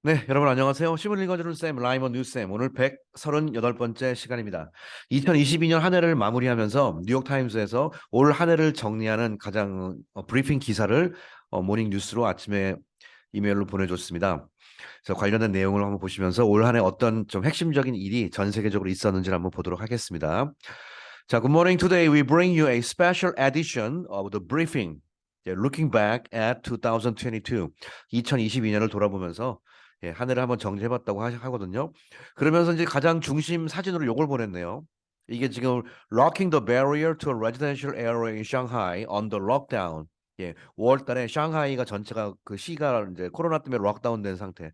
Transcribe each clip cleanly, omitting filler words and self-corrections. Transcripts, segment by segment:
네, 여러분 안녕하세요. 신문 읽어주는 쌤, 라이먼 뉴쌤. 오늘 138번째 시간입니다. 2022년 한 해를 마무리하면서 뉴욕타임스에서 올 한 해를 정리하는 가장 브리핑 기사를 모닝 뉴스로 아침에 이메일로 보내줬습니다. 그래서 관련된 내용을 한번 보시면서 올 한 해 어떤 좀 핵심적인 일이 전 세계적으로 있었는지를 한번 보도록 하겠습니다. 자, good morning. Today we bring you a special edition of the briefing. Looking back at 2022. 2022년을 돌아보면서 한 해를 한번 정리해봤다고 하거든요. 그러면서 이제 가장 중심 사진으로 요걸 보냈네요. 이게 지금 Locking the barrier to a residential area in Shanghai under lockdown. 5월 달에 샹하이가 전체가 그 시가 이제 코로나 때문에 록다운된 상태.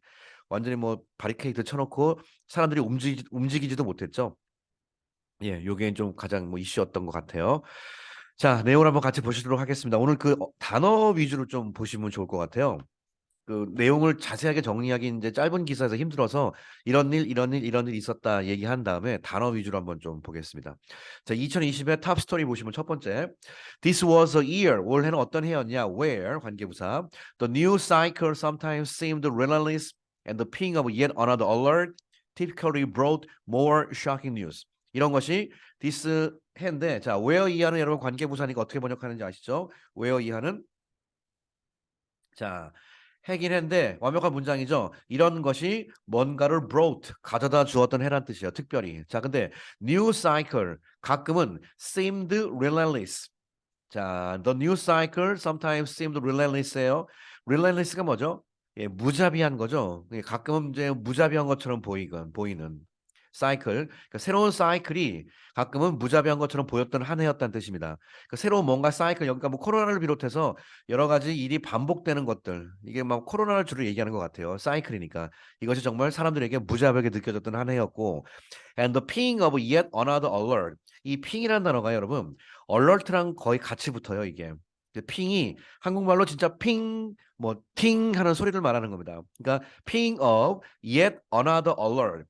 완전히 뭐 바리케이트 쳐놓고 사람들이 움직이지도 못했죠. 요게 좀 가장 뭐 이슈였던 것 같아요. 자, 내용을 한번 같이 보시도록 하겠습니다. 오늘 그 단어 위주로 좀 보시면 좋을 것 같아요. 그 내용을 자세하게 정리하기 이제 짧은 기사에서 힘들어서 이런 일 있었다 얘기한 다음에 단어 위주로 한번 좀 보겠습니다. 자, 2020의 탑 스토리 보시면 첫 번째. This was a year. 올해는 어떤 해였냐? Where 관계부사. The news cycle sometimes seemed relentless and the ping of yet another alert typically brought more shocking news. 이런 것이 this 해인데 자, where 이하는 여러분 관계부사니까 어떻게 번역하는지 아시죠? where 이하는 자, 해긴 한데 완벽한 문장이죠. 이런 것이 뭔가를 brought 가져다 주었던 해란 뜻이에요. 특별히. 자, 근데 new cycle 가끔은 seemed relentless. 자, the new cycle sometimes seemed relentless예요. relentless가 뭐죠? 무자비한 거죠. 가끔은 이제 무자비한 것처럼 보이는 사이클. 그러니까 새로운 사이클이 가끔은 무자비한 것처럼 보였던 한 해였다는 뜻입니다. 그러니까 새로운 뭔가 사이클, 그러니까 뭐 코로나를 비롯해서 여러 가지 일이 반복되는 것들. 이게 막 코로나를 주로 얘기하는 것 같아요. 사이클이니까. 이것이 정말 사람들에게 무자비하게 느껴졌던 한 해였고, and the ping of yet another alert. 이 ping이라는 단어가 여러분, alert랑 거의 같이 붙어요, 이게. 핑이 한국말로 진짜 핑, 뭐, 팅 하는 소리를 말하는 겁니다. 그러니까 ping of yet another alert.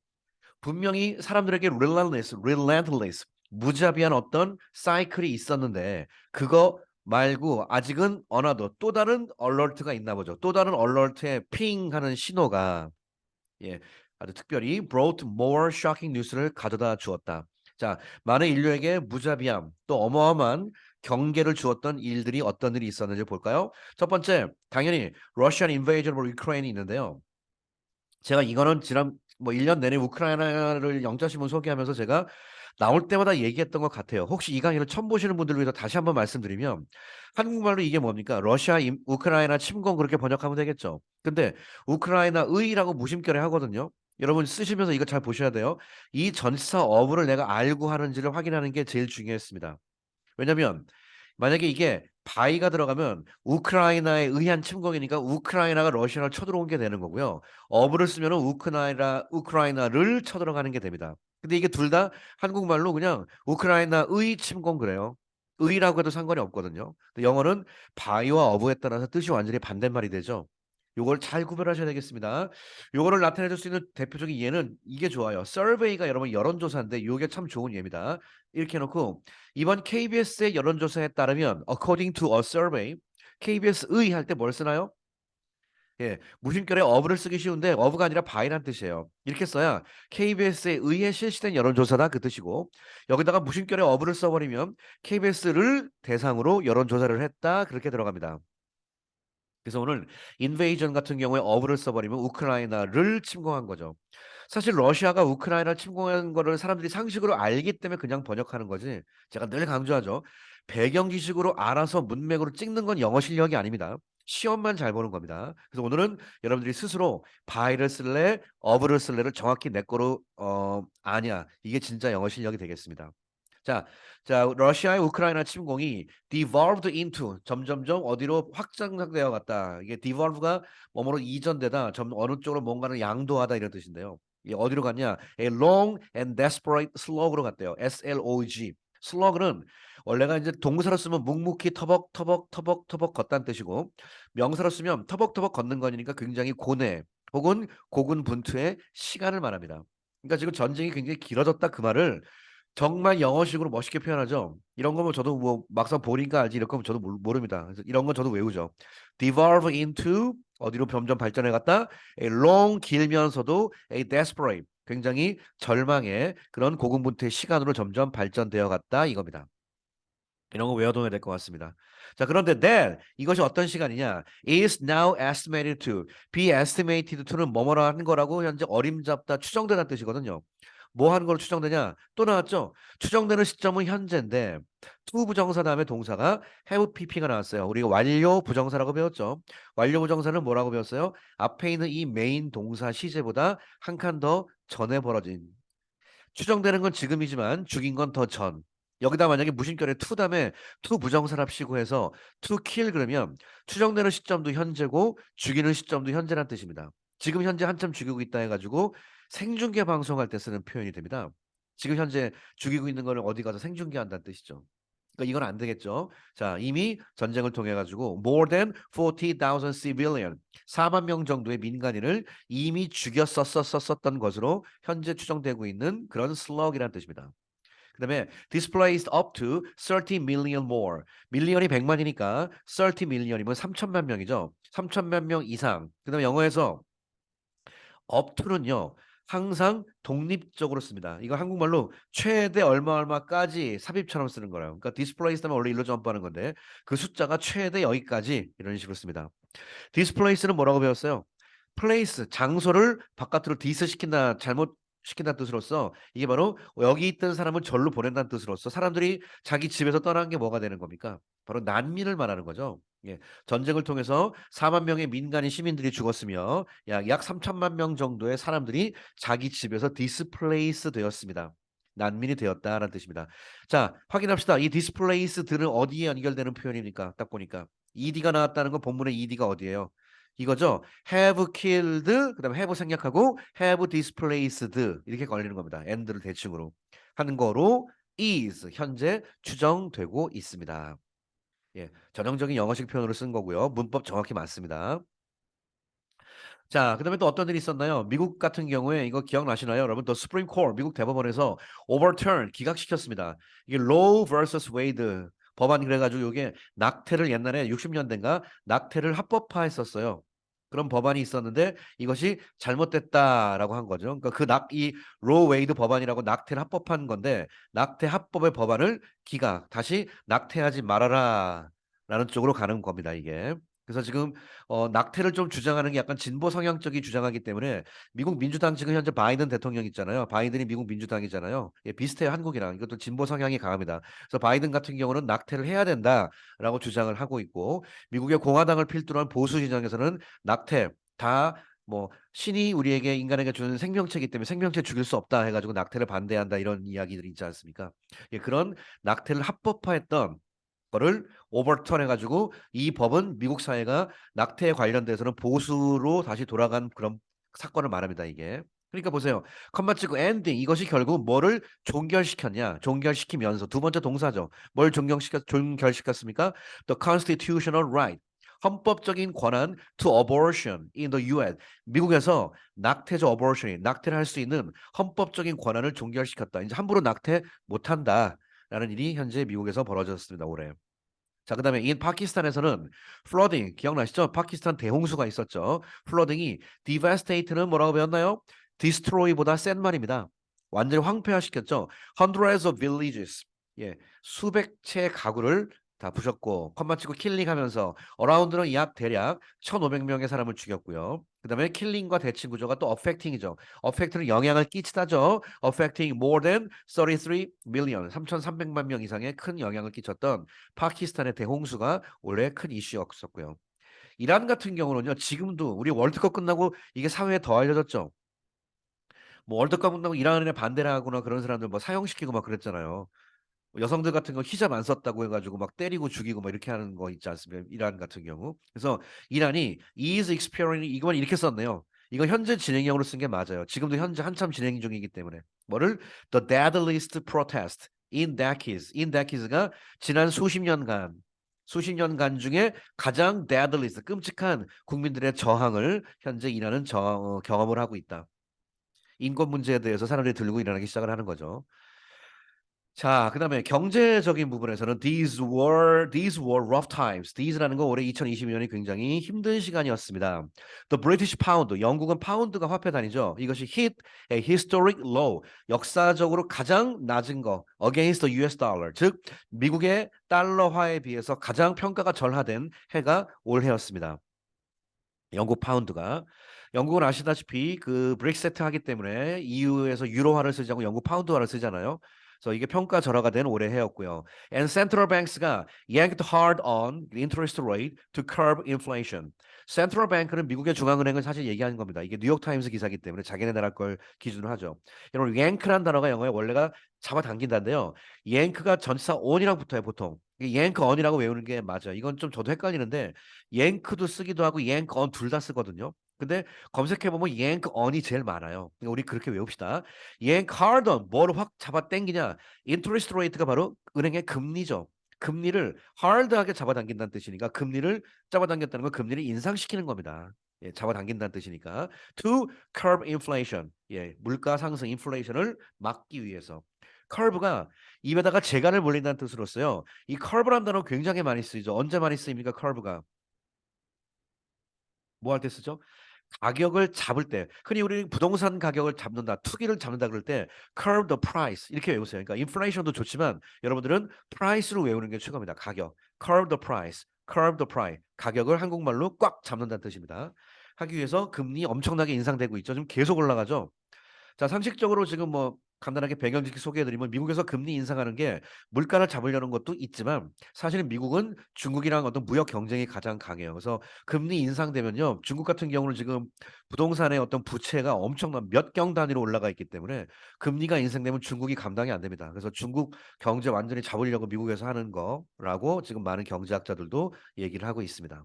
분명히 사람들에게 relentless, 무자비한 어떤 사이클이 있었는데 그거 말고 아직은 another, 또 다른 alert가 있나 보죠. 또 다른 alert의 핑하는 신호가 아주 특별히 brought more shocking news를 가져다 주었다. 자, 많은 인류에게 무자비함 또 어마어마한 경계를 주었던 일들이 어떤 일이 있었는지 볼까요? 첫 번째, 당연히 Russian invasion of Ukraine이 있는데요. 제가 이거는 지난 뭐 1년 내내 우크라이나를 영자신문 소개하면서 제가 나올 때마다 얘기했던 것 같아요. 혹시 이 강의를 처음 보시는 분들을 위해서 다시 한번 말씀드리면 한국말로 이게 뭡니까? 우크라이나 침공 그렇게 번역하면 되겠죠. 근데 우크라이나의라고 무심결에 하거든요. 여러분 쓰시면서 이거 잘 보셔야 돼요. 이 전치사 어부를 내가 알고 하는지를 확인하는 게 제일 중요했습니다. 왜냐면 만약에 이게 바이가 들어가면 우크라이나에 의한 침공이니까 우크라이나가 러시아를 쳐들어온 게 되는 거고요. 어부를 쓰면은 우크라이나를 쳐들어가는 게 됩니다. 근데 이게 둘 다 한국말로 그냥 우크라이나의 침공 그래요. 의라고 해도 상관이 없거든요. 근데 영어는 바이와 어부에 따라서 뜻이 완전히 반대말이 되죠. 요걸 잘 구별하셔야 되겠습니다. 요거를 나타내 줄 수 있는 대표적인 예는 이게 좋아요. 서베이가 여러분 여론조사인데 요게 참 좋은 예입니다. 이렇게 해놓고 이번 KBS의 여론조사에 따르면 according to a survey, KBS의 할 때 뭘 쓰나요? 무심결에 어부를 쓰기 쉬운데 어부가 아니라 바이란 뜻이에요. 이렇게 써야 KBS에 의해 실시된 여론조사다 그 뜻이고 여기다가 무심결에 어부를 써버리면 KBS를 대상으로 여론조사를 했다 그렇게 들어갑니다. 그래서 오늘 인베이전 같은 경우에 어부를 써버리면 우크라이나를 침공한 거죠. 사실 러시아가 우크라이나를 침공한 거를 사람들이 상식으로 알기 때문에 그냥 번역하는 거지. 제가 늘 강조하죠. 배경 지식으로 알아서 문맥으로 찍는 건 영어 실력이 아닙니다. 시험만 잘 보는 겁니다. 그래서 오늘은 여러분들이 스스로 바이를 쓸래, 어부를 쓸래를 정확히 내 거로 아냐. 이게 진짜 영어 실력이 되겠습니다. 자, 러시아의 우크라이나 침공이 devolved into 점점점 어디로 확장되어 갔다. 이게 devolve가 뭐뭐로 이전되다, 어느 쪽으로 뭔가를 양도하다 이런 뜻인데요. 이게 어디로 갔냐? A long and desperate slog으로 갔대요. SLOG. 슬로그는 원래가 이제 동사로 쓰면 묵묵히 터벅터벅 걷다는 뜻이고 명사로 쓰면 터벅터벅 걷는 거니까 굉장히 고뇌 혹은 고군분투의 시간을 말합니다. 그러니까 지금 전쟁이 굉장히 길어졌다 그 말을 정말 영어식으로 멋있게 표현하죠. 이런 거면 저도 뭐 막상 보니까 알지 이런 거면 저도 모릅니다. 그래서 이런 건 저도 외우죠. Devolve into 어디로 점점 발전해 갔다? A long 길면서도 a desperate 굉장히 절망의 그런 고군분투의 시간으로 점점 발전되어 갔다 이겁니다. 이런 거 외워둬야 될 것 같습니다. 자, 그런데 that 이것이 어떤 시간이냐? is now estimated to be estimated to는 뭐뭐라 하는 거라고 현재 어림잡다 추정되는 뜻이거든요. 뭐 하는 걸로 추정되냐? 또 나왔죠? 추정되는 시점은 현재인데 to 부정사 다음에 동사가 have pp가 나왔어요. 우리가 완료 부정사라고 배웠죠. 완료 부정사는 뭐라고 배웠어요? 앞에 있는 이 메인 동사 시제보다 한 칸 더 전에 벌어진 추정되는 건 지금이지만 죽인 건 더 전. 여기다 만약에 무심결에 to 다음에 to 부정사랍시고 해서 to kill 그러면 추정되는 시점도 현재고 죽이는 시점도 현재란 뜻입니다. 지금 현재 한참 죽이고 있다 해가지고 생중계 방송할 때 쓰는 표현이 됩니다. 지금 현재 죽이고 있는 거를 어디 가서 생중계한다는 뜻이죠. 그러니까 이건 안 되겠죠. 자, 이미 전쟁을 통해 가지고 more than 40,000 civilian 4만 명 정도의 민간인을 이미 죽였었던 것으로 현재 추정되고 있는 그런 slug이라는 뜻입니다. 그다음에 displaced up to 30 million more. 밀리언이 100만이니까 30 million이면 3천만 명이죠. 3천만 명 이상. 그다음에 영어에서 up to는요. 항상 독립적으로 씁니다. 이거 한국말로 최대 얼마 얼마까지 삽입처럼 쓰는 거예요. 그러니까 displaced 하면 원래 일로 점프하는 건데 그 숫자가 최대 여기까지 이런 식으로 씁니다. displace는 뭐라고 배웠어요? place 장소를 바깥으로 dis 시킨다 잘못 시킨다는 뜻으로서 이게 바로 여기 있던 사람을 절로 보낸다는 뜻으로서 사람들이 자기 집에서 떠난 게 뭐가 되는 겁니까? 바로 난민을 말하는 거죠. 예, 전쟁을 통해서 4만 명의 민간인 시민들이 죽었으며 약 3천만 명 정도의 사람들이 자기 집에서 디스플레이스 되었습니다. 난민이 되었다라는 뜻입니다. 자, 확인합시다. 이 디스플레이스들은 어디에 연결되는 표현입니까? 딱 보니까 ed가 나왔다는 건 본문의 ed가 어디예요? 이거죠. have killed 그다음에 have 생략하고 have displaced 이렇게 걸리는 겁니다. and를 대칭으로 하는 거로 is 현재 추정되고 있습니다. 예, 전형적인 영어식 표현으로 쓴 거고요. 문법 정확히 맞습니다. 자, 그다음에 또 어떤 일이 있었나요? 미국 같은 경우에 이거 기억나시나요? 여러분, 더 스프림 코트 미국 대법원에서 overturn 기각시켰습니다. 이게 Roe vs Wade 법안 그래가지고 이게 낙태를 옛날에 60년대인가 낙태를 합법화했었어요. 그런 법안이 있었는데 이것이 잘못됐다라고 한 거죠. 그러니까 이 로 웨이드 법안이라고 낙태를 합법한 건데 낙태 합법의 법안을 기각 다시 낙태하지 말아라라는 쪽으로 가는 겁니다. 이게. 그래서 지금 낙태를 좀 주장하는 게 약간 진보 성향적이 주장하기 때문에 미국 민주당 지금 현재 바이든 대통령 있잖아요. 바이든이 미국 민주당이잖아요. 예, 비슷해요 한국이랑. 이것도 진보 성향이 강합니다. 그래서 바이든 같은 경우는 낙태를 해야 된다라고 주장을 하고 있고 미국의 공화당을 필두로 한 보수 진영에서는 낙태 다 뭐 신이 우리에게 인간에게 주는 생명체이기 때문에 생명체 죽일 수 없다 해가지고 낙태를 반대한다 이런 이야기들이 있지 않습니까? 예, 그런 낙태를 합법화했던 거를 오버턴 해가지고 이 법은 미국 사회가 낙태에 관련돼서는 보수로 다시 돌아간 그런 사건을 말합니다 이게. 그러니까 보세요. 컴마 찍고 엔딩 이것이 결국 뭐를 종결시켰냐? 종결시키면서 두 번째 동사죠. 뭘 종결시켰습니까? The constitutional right. 헌법적인 권한 to abortion in the U.S. 미국에서 낙태죠 abortion이 낙태를 할 수 있는 헌법적인 권한을 종결시켰다. 이제 함부로 낙태 못한다라는 일이 현재 미국에서 벌어졌습니다 올해. 자, 그다음에 이 파키스탄에서는 플러딩 기억나시죠? 파키스탄 대홍수가 있었죠. 플러딩이 devastate는 뭐라고 배웠나요? destroy보다 센 말입니다. 완전히 황폐화시켰죠. Hundreds of villages. 예, 수백 채 가구를 다 부셨고 컴마 치고 킬링하면서 어라운드는 약 대략 1,500명의 사람을 죽였고요. 그다음에 킬링과 대칭 구조가 또 affecting이죠. affect는 영향을 끼치다죠. affecting more than 33 million 3,300만 명 이상의 큰 영향을 끼쳤던 파키스탄의 대홍수가 원래 큰 이슈였었고요. 이란 같은 경우는요. 지금도 우리 월드컵 끝나고 이게 사회에 더 알려졌죠. 뭐 월드컵 끝나고 이란에 반대를 하거나 그런 사람들 뭐 사형시키고 막 그랬잖아요. 여성들 같은 거 히잡 안 썼다고 해가지고 막 때리고 죽이고 막 이렇게 하는 거 있지 않습니까? 이란 같은 경우. 그래서 이란이 is experiencing 이거만 이렇게 썼네요. 이거 현재 진행형으로 쓴 게 맞아요. 지금도 현재 한참 진행 중이기 때문에. 뭐를? The deadliest protest in decades. in decades가 지난 수십 년간 중에 가장 deadliest, 끔찍한 국민들의 저항을 현재 이란은 경험을 하고 있다. 인권 문제에 대해서 사람들이 들고 일어나기 시작을 하는 거죠. 자, 그다음에 경제적인 부분에서는 these were rough times. These라는 건 올해 2022년이 굉장히 힘든 시간이었습니다. The British Pound, 영국은 파운드가 화폐 단위죠. 이것이 hit a historic low, 역사적으로 가장 낮은 거 against the US dollar, 즉 미국의 달러화에 비해서 가장 평가가 절하된 해가 올해였습니다. 영국 파운드가 영국은 아시다시피 그 브렉시트 하기 때문에 EU에서 유로화를 쓰지 않고 영국 파운드화를 쓰잖아요. 그래서 이게 평가 절하가 된 올해 해였고요. And central banks가 yanked hard on the interest rate to curb inflation. 센트럴 뱅크는 미국의 중앙은행을 사실 얘기하는 겁니다. 이게 뉴욕 타임스 기사기 때문에 자기네 나라 걸 기준으로 하죠. 여러분 yank란 단어가 영어에 원래가 잡아당긴다인데요. yank가 전치사 on이랑 붙어요, 보통. yanked on이라고 외우는 게 맞아요. 이건 좀 저도 헷갈리는데 yank도 쓰기도 하고 yank on 둘 다 쓰거든요. 근데 검색해보면 yank on이 제일 많아요. 그러니까 우리 그렇게 외웁시다. yank hard on, 뭐를 확 잡아 당기냐. interest rate가 바로 은행의 금리죠. 금리를 hard하게 잡아당긴다는 뜻이니까 금리를 잡아당겼다는 건 금리를 인상시키는 겁니다. 예, 잡아당긴다는 뜻이니까 to curb inflation, 예, 물가 상승 인플레이션을 막기 위해서. curve가 입에다가 재간을 물린다는 뜻으로 써요. 이 curve라는 단어 굉장히 많이 쓰이죠. 언제 많이 쓰입니까? curve가 뭐 할 때 쓰죠? 가격을 잡을 때, 흔히 우리는 부동산 가격을 잡는다, 투기를 잡는다 그럴 때 curb the price 이렇게 외우세요. 그러니까 인플레이션도 좋지만 여러분들은 price로 외우는 게 최고입니다. 가격, curb the price, curb the price, 가격을 한국말로 꽉 잡는다는 뜻입니다. 하기 위해서 금리 엄청나게 인상되고 있죠. 지금 계속 올라가죠. 자, 상식적으로 지금 뭐 간단하게 배경지식 소개해드리면 미국에서 금리 인상하는 게 물가를 잡으려는 것도 있지만 사실은 미국은 중국이랑 어떤 무역 경쟁이 가장 강해요. 그래서 금리 인상되면요, 중국 같은 경우는 지금 부동산의 어떤 부채가 엄청난 몇 경 단위로 올라가 있기 때문에 금리가 인상되면 중국이 감당이 안 됩니다. 그래서 중국 경제 완전히 잡으려고 미국에서 하는 거라고 지금 많은 경제학자들도 얘기를 하고 있습니다.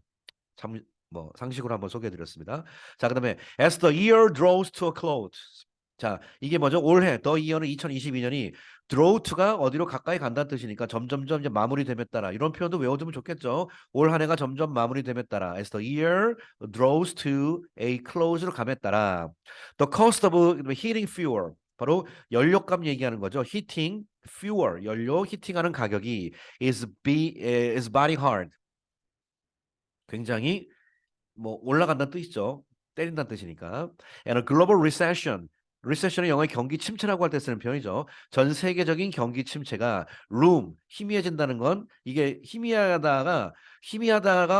참 뭐 상식으로 한번 소개해드렸습니다. 자, 그다음에 as the year draws to a close. 자, 이게 뭐죠? 올해 the year는 2022년이 draw to가 어디로 가까이 간다는 뜻이니까 점점점 이제 마무리됨에 따라 이런 표현도 외워두면 좋겠죠. 올 한 해가 점점 마무리됨에 따라 as the year draws to a close로 감에 따라 the cost of heating fuel 바로 연료값 얘기하는 거죠. heating fuel 연료 히팅하는 가격이 is body hard 굉장히 뭐 올라간다는 뜻이죠. 때린다는 뜻이니까. And a global recession. recession은 영어의 경기 침체라고 할 때 쓰는 표현이죠. 전 세계적인 경기 침체가 loom, 희미해진다는 건 이게 희미하다가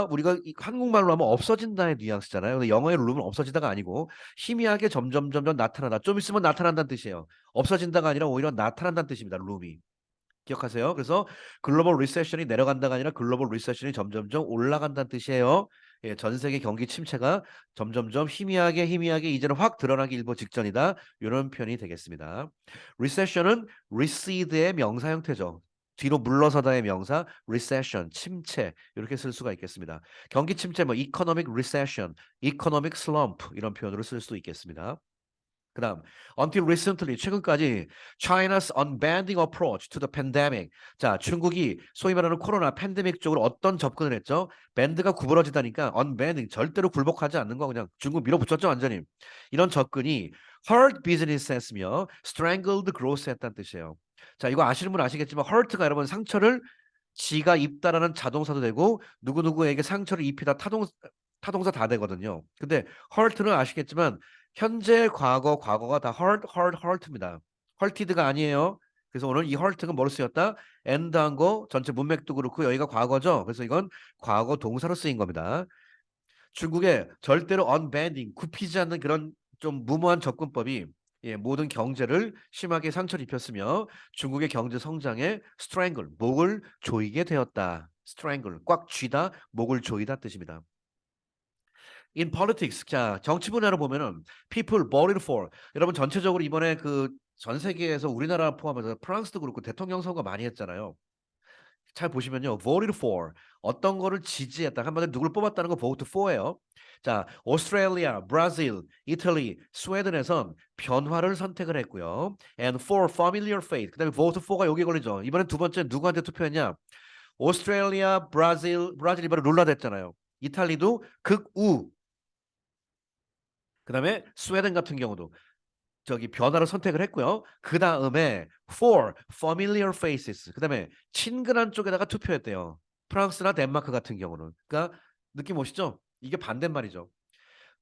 우리가 한국말로 하면 없어진다의 뉘앙스잖아요. 근데 영어의 loom은 없어지다가 아니고 희미하게 점점 나타나다. 좀 있으면 나타난다는 뜻이에요. 없어진다가 아니라 오히려 나타난다는 뜻입니다. loom이. 기억하세요? 그래서 글로벌 리세션이 내려간다가 아니라 글로벌 리세션이 점점점 올라간다는 뜻이에요. 예, 전 세계 경기 침체가 점점점 희미하게 이제는 확 드러나기 일보 직전이다. 이런 표현이 되겠습니다. 리세션은 recede의 명사 형태죠. 뒤로 물러서다의 명사 recession, 침체 이렇게 쓸 수가 있겠습니다. 경기 침체 뭐 economic recession, economic slump 이런 표현으로 쓸 수 있겠습니다. 그다음 until recently 최근까지 China's unbending approach to the pandemic. 자, 중국이 소위 말하는 코로나 팬데믹 쪽으로 어떤 접근을 했죠? 밴드가 구부러지다니까 unbending 절대로 굴복하지 않는 거 그냥 중국 밀어붙였죠 완전히. 이런 접근이 hurt business 했으며 strangled growth 했다는 뜻이에요. 자, 이거 아시는 분 아시겠지만 hurt가 여러분 상처를 지가 입다라는 자동사도 되고 누구누구에게 상처를 입히다 타동사 다 되거든요. 근데 hurt는 아시겠지만 현재, 과거, 과거가 다 hurt입니다. hurted가 아니에요. 그래서 오늘 이 hurt가 뭐로 쓰였다? end한 거 전체 문맥도 그렇고 여기가 과거죠. 그래서 이건 과거 동사로 쓰인 겁니다. 중국의 절대로 unbending, 굽히지 않는 그런 좀 무모한 접근법이 예, 모든 경제를 심하게 상처를 입혔으며 중국의 경제 성장에 strangle, 목을 조이게 되었다. strangle, 꽉 쥐다, 목을 조이다 뜻입니다. In politics, 자 정치 분야로 보면은 people voted for 여러분 전체적으로 이번에 그 전 세계에서 우리나라 포함해서 프랑스도 그렇고 대통령 선거 많이 했잖아요. 잘 보시면요, voted for 어떤 거를 지지했다 한마디로 누굴 뽑았다는 거 vote for예요. 자, 오스트레일리아, 브라질, 이탈리, 스웨덴에선 변화를 선택을 했고요. And for familiar fate, 그다음에 vote for가 여기 걸리죠. 이번엔 두 번째 누구한테 투표했냐? 오스트레일리아, 브라질 이번에 룰라 됐잖아요. 이탈리도 극우. 그다음에 스웨덴 같은 경우도 변화를 선택을 했고요. 그 다음에 for familiar faces. 그 다음에 친근한 쪽에다가 투표했대요. 프랑스나 덴마크 같은 경우는. 그러니까 느낌 오시죠? 이게 반대말이죠.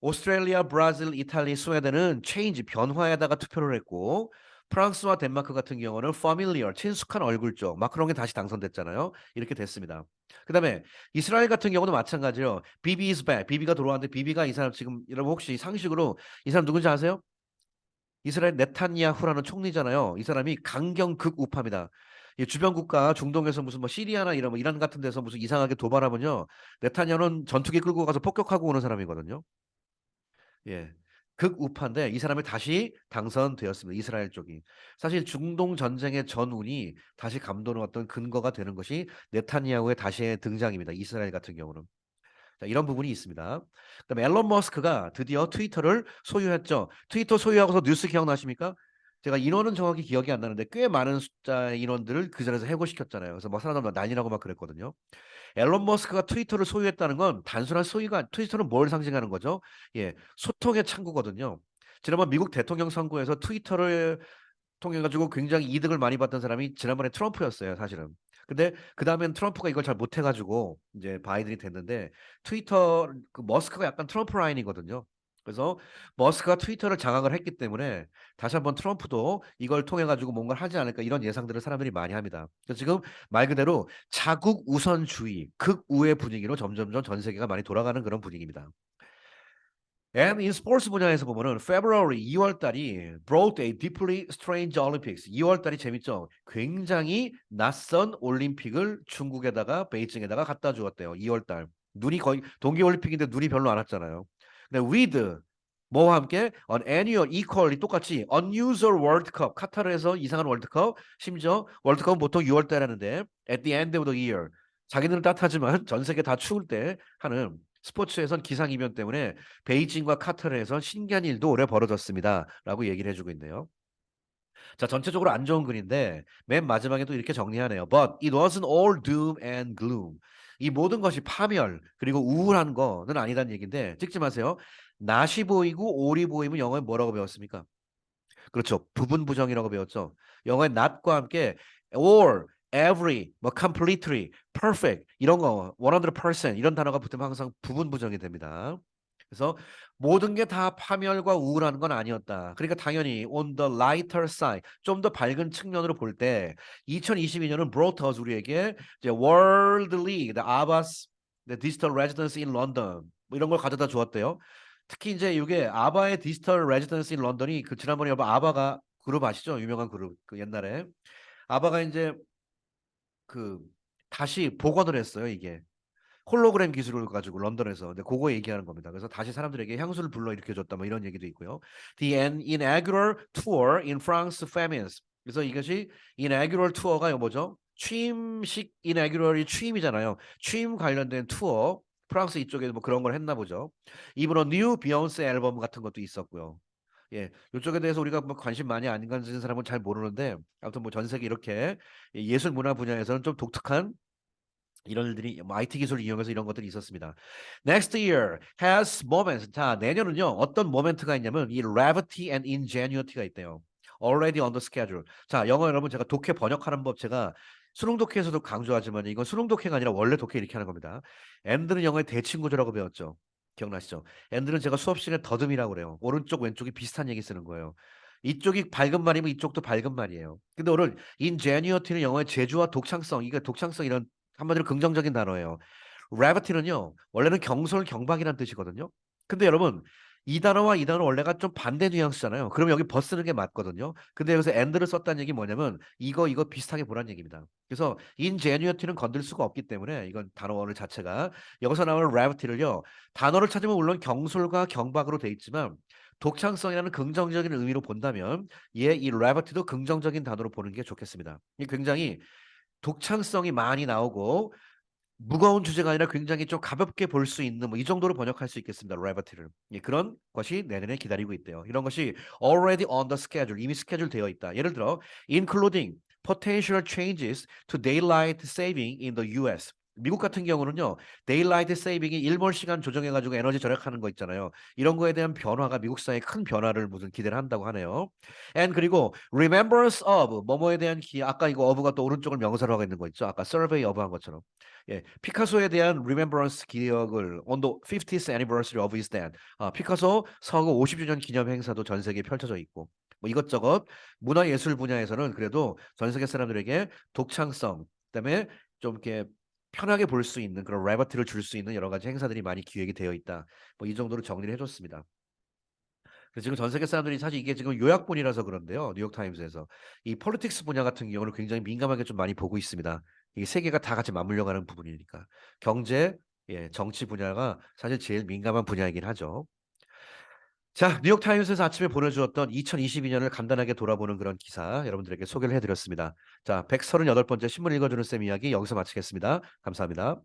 오스트레일리아, 브라질, 이탈리, 스웨덴은 change, 변화에다가 투표를 했고 프랑스와 덴마크 같은 경우는 familiar, 친숙한 얼굴 쪽. 마크롱이 다시 당선됐잖아요. 이렇게 됐습니다. 그 다음에 이스라엘 같은 경우도 마찬가지로 비비 is back. 비비가 돌아왔는데 비비가 이 사람 지금 여러분 혹시 상식으로 이 사람 누군지 아세요? 이스라엘 네탄야후라는 총리잖아요. 이 사람이 강경 극우파입니다. 이 주변 국가 중동에서 무슨 뭐 시리아나 이런 뭐 이란 같은 데서 무슨 이상하게 도발하면요. 네탄야후는 전투기 끌고 가서 폭격하고 오는 사람이거든요. 예. 극우파인데 이 사람이 다시 당선되었습니다. 이스라엘 쪽이. 사실 중동 전쟁의 전운이 다시 감도놓았던 근거가 되는 것이 네탄야후의 다시의 등장입니다. 이스라엘 같은 경우는. 자, 이런 부분이 있습니다. 그다음에 앨런 머스크가 드디어 트위터를 소유했죠. 트위터 소유하고서 뉴스 기억나십니까? 제가 인원은 정확히 기억이 안 나는데 꽤 많은 숫자의 인원들을 그 자리에서 해고시켰잖아요. 그래서 막 사람들 난리나고 막 그랬거든요. 앨런 머스크가 트위터를 소유했다는 건 단순한 소유가 트위터는 뭘 상징하는 거죠? 예, 소통의 창구거든요. 지난번 미국 대통령 선거에서 트위터를 통해 가지고 굉장히 이득을 많이 봤던 사람이 지난번에 트럼프였어요, 사실은. 근데 그 다음엔 트럼프가 이걸 잘 못해가지고 이제 바이든이 됐는데 트위터 그 머스크가 약간 트럼프 라인이거든요. 그래서 머스크가 트위터를 장악을 했기 때문에 다시 한번 트럼프도 이걸 통해 가지고 뭔가를 하지 않을까 이런 예상들을 사람들이 많이 합니다. 그래서 지금 말 그대로 자국 우선주의, 극우의 분위기로 점점점 전 세계가 많이 돌아가는 그런 분위기입니다. And in 스포츠 분야에서 보면은 February 2월 달이 brought a deeply strange Olympics. 2월 달이 재밌죠. 굉장히 낯선 올림픽을 중국에다가 베이징에다가 갖다 주었대요. 2월 달. 눈이 거의 동계 올림픽인데 눈이 별로 안 왔잖아요. 근데 with 뭐와 함께 an annual equally 똑같이 unusual World Cup 카타르에서 이상한 월드컵 심지어 월드컵은 보통 6월 달에 하는데 at the end of the year 자기들은 따뜻하지만 전 세계 다 추울 때 하는 스포츠에선 기상 이변 때문에 베이징과 카타르에서 신기한 일도 올해 벌어졌습니다라고 얘기를 해주고 있네요. 자, 전체적으로 안 좋은 글인데 맨 마지막에도 이렇게 정리하네요. But it wasn't all doom and gloom. 이 모든 것이 파멸 그리고 우울한 거는 아니다는 얘기인데 찍지 마세요. 낫이 보이고 올이 보이면 영어에 뭐라고 배웠습니까? 그렇죠. 부분 부정이라고 배웠죠. 영어의 not과 함께 all, every, 뭐 completely, perfect 이런 거 100% 이런 단어가 붙으면 항상 부분 부정이 됩니다. 그래서 모든 게 다 파멸과 우울한 건 아니었다. 그러니까 당연히 on the lighter side 좀 더 밝은 측면으로 볼 때 2022년은 brought us 우리에게 이제 World League, the Abbas, the Digital Residence in London 뭐 이런 걸 가져다 주었대요. 특히 이제 이게 아바의 디지털 레지던시 인 런던이 그 지난번에 여러분 아바가 그룹 아시죠? 유명한 그룹 그 옛날에 아바가 이제 그 다시 복원을 했어요 이게 홀로그램 기술을 가지고 런던에서 근데 그거 얘기하는 겁니다. 그래서 다시 사람들에게 향수를 불러일으켜줬다 뭐 이런 얘기도 있고요. The inaugural tour in France famines. 그래서 이것이 inaugural 투어가 뭐죠? 취임식 inaugural이 취임이잖아요. 취임 관련된 투어 프랑스 이쪽에 뭐 그런 걸 했나 보죠. 이번에 뉴 비욘세 앨범 같은 것도 있었고요. 예, 이쪽에 대해서 우리가 뭐 관심 많이 안 가진 사람은 잘 모르는데 아무튼 뭐 전 세계 이렇게 예술 문화 분야에서는 좀 독특한 이런 일들이 뭐 IT 기술을 이용해서 이런 것들이 있었습니다. Next year has moments. 자, 내년은요. 어떤 모멘트가 있냐면 이 levity and ingenuity가 있대요. Already on the schedule. 자, 영어 여러분 제가 독해 번역하는 법 제가 수능 독해에서도 강조하지만 이건 수능 독해가 아니라 원래 독해 이렇게 하는 겁니다. and는 영어의 대칭구조라고 배웠죠. 기억나시죠? and는 제가 수업 시간에 더듬이라고 그래요. 오른쪽 왼쪽이 비슷한 얘기 쓰는 거예요. 이쪽이 밝은 말이면 이쪽도 밝은 말이에요. 근데 오늘 ingenuity는 영어의 재주와 독창성, 이게 독창성 이런 한마디로 긍정적인 단어예요. gravity는요, 원래는 경솔, 경박이라는 뜻이거든요. 근데 여러분, 이 단어와 이 단어 원래가 좀 반대 뉘앙스잖아요. 그럼 여기 버쓰는 게 맞거든요. 근데 여기서 and를 썼다는 얘기 뭐냐면 이거 비슷하게 보란 얘기입니다. 그래서 ingenuity는 건들 수가 없기 때문에 이건 단어원을 자체가 여기서 나오는 gravity를요. 단어를 찾으면 물론 경솔과 경박으로 돼 있지만 독창성이라는 긍정적인 의미로 본다면 이 gravity도 긍정적인 단어로 보는 게 좋겠습니다. 이 굉장히 독창성이 많이 나오고 무거운 주제가 아니라 굉장히 좀 가볍게 볼 수 있는 뭐 이 정도로 번역할 수 있겠습니다. 레버티를. 예, 그런 것이 내년에 기다리고 있대요. 이런 것이 already on the schedule 이미 스케줄 되어 있다. 예를 들어 including potential changes to daylight saving in the US. 미국 같은 경우는요, 데일라이트 세이빙이 일몰 시간 조정해가지고 에너지 절약하는 거 있잖아요. 이런 거에 대한 변화가 미국 사회에 큰 변화를 무슨 기대를 한다고 하네요. And 그리고 remembrance of 뭐뭐에 대한 아까 이거 of가 또 오른쪽을 명사로 하고 있는 거 있죠. 아까 survey of 한 것처럼. 예, 피카소에 대한 remembrance 기억을 on the 50th anniversary of his death. 피카소 서거 50주년 기념 행사도 전 세계에 펼쳐져 있고. 뭐 이것저것 문화예술 분야에서는 그래도 전 세계 사람들에게 독창성, 그다음에 좀 이렇게 편하게 볼 수 있는 그런 레버티를 줄 수 있는 여러 가지 행사들이 많이 기획이 되어 있다. 뭐 이 정도로 정리를 해줬습니다. 그래서 지금 전 세계 사람들이 사실 이게 지금 요약본이라서 그런데요. 뉴욕타임스에서 이 폴리틱스 분야 같은 경우는 굉장히 민감하게 좀 많이 보고 있습니다. 이게 세계가 다 같이 맞물려가는 부분이니까 경제, 예, 정치 분야가 사실 제일 민감한 분야이긴 하죠. 자, 뉴욕타임스에서 아침에 보내주었던 2022년을 간단하게 돌아보는 그런 기사 여러분들에게 소개를 해드렸습니다. 자, 138번째 신문 읽어주는 쌤 이야기 여기서 마치겠습니다. 감사합니다.